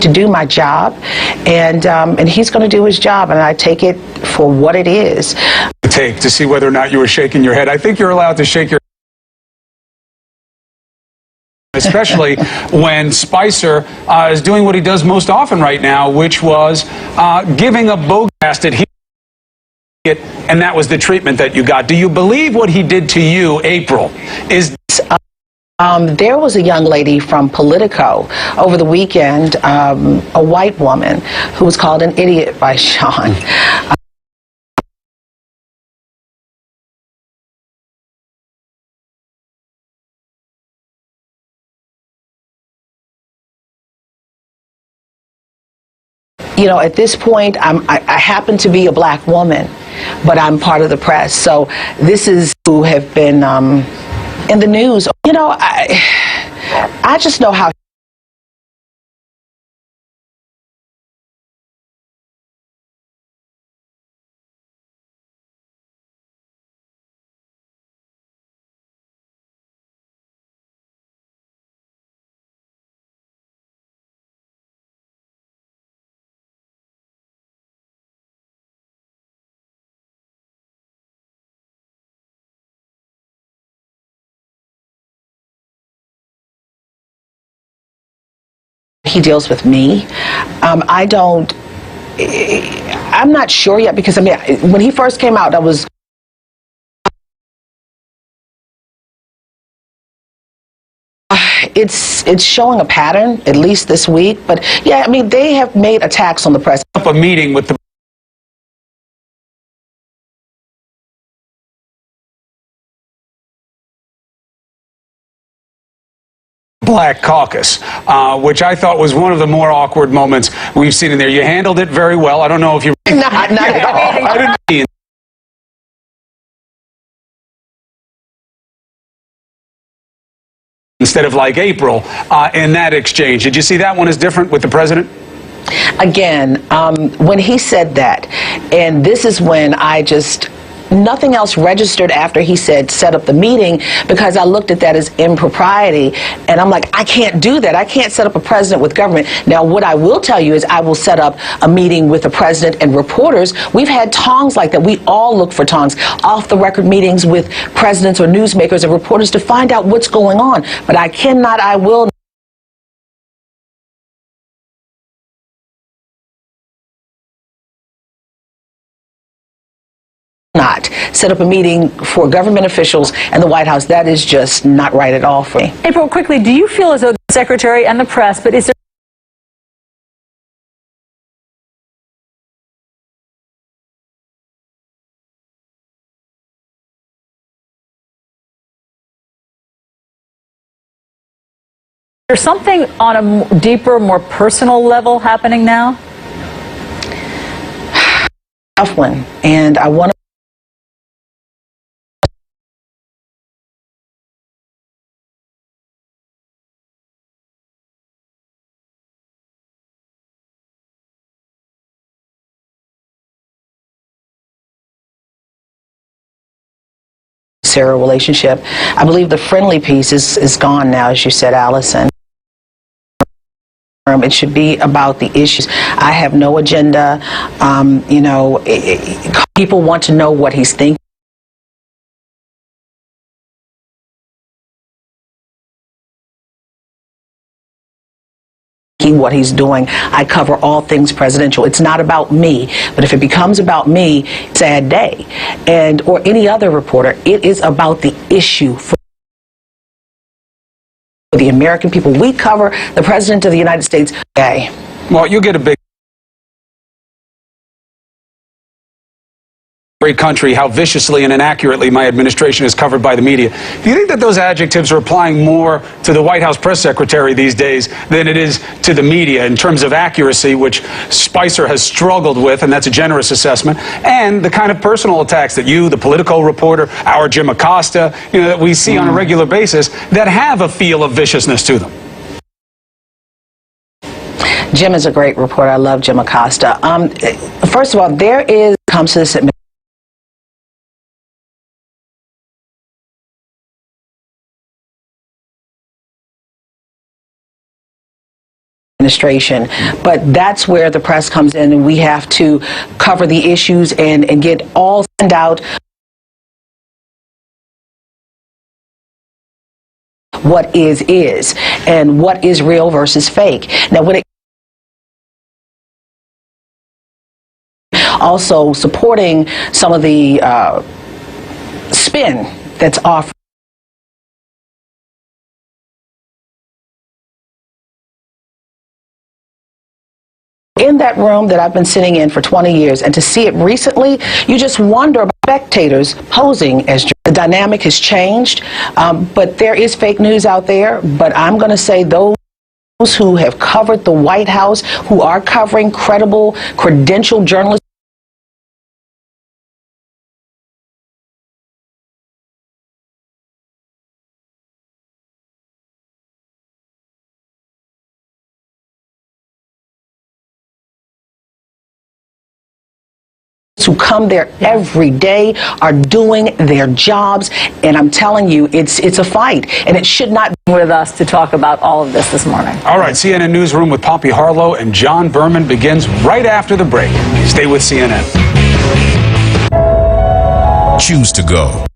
to do my job, and he's going to do his job, and I take it for what it is. Take to see whether or not you were shaking your head. I think you're allowed to shake your especially when Spicer is doing what he does most often right now, which was giving a bogasted and that was the treatment that you got. Do you believe what he did to you, April, is... There was a young lady from Politico over the weekend, a white woman, who was called an idiot by Sean. You know, at this point, I happen to be a black woman, but I'm part of the press. So this is who have been in the news. You know, I just know how. He deals with me. I'm not sure yet, because I mean, when he first came out, it's showing a pattern, at least this week. But yeah, I mean, they have made attacks on the press. A meeting with the Black Caucus, which I thought was one of the more awkward moments we've seen in there. You handled it very well. I don't know if you... Not at all. I didn't... Instead of like April in that exchange. Did you see that one as different with the president? Again, when he said that, and this is when nothing else registered after he said set up the meeting, because I looked at that as impropriety, and I'm like, I can't do that. I can't set up a president with government. Now, what I will tell you is I will set up a meeting with the president and reporters. We've had tongs like that. We all look for tongs, off-the-record meetings with presidents or newsmakers and reporters to find out what's going on. But I will not set up a meeting for government officials and the White House. That is just not right at all for me. April, quickly, do you feel as though the secretary and the press, but is there something on a deeper, more personal level happening now? Tough one, and I want to Sarah relationship. I believe the friendly piece is gone now, as you said, Allison. It should be about the issues. I have no agenda. You know, people want to know what he's thinking. What he's doing. I cover all things presidential. It's not about me, but if it becomes about me, sad day, or any other reporter, it is about the issue for the American people. We cover the president of the United States today. Well, you get a big... Great country, how viciously and inaccurately my administration is covered by the media. Do you think that those adjectives are applying more to the White House press secretary these days than it is to the media in terms of accuracy, which Spicer has struggled with, and that's a generous assessment, and the kind of personal attacks that you, the Politico reporter, our Jim Acosta, you know, that we see on a regular basis that have a feel of viciousness to them? Jim is a great reporter. I love Jim Acosta. First of all, comes to this administration. But that's where the press comes in, and we have to cover the issues and get all send out what is and what is real versus fake. Now, when it also supporting some of the spin that's offered in that room that I've been sitting in for 20 years, and to see it recently, you just wonder about spectators posing as the dynamic has changed, but there is fake news out there. But I'm going to say those who have covered the White House, who are covering credible, credentialed journalists, who come there every day are doing their jobs, and I'm telling you, it's a fight, and it should not be With us to talk about all of this morning. All right, CNN Newsroom with Poppy Harlow and John Berman begins right after the break. Stay with CNN. Choose to go.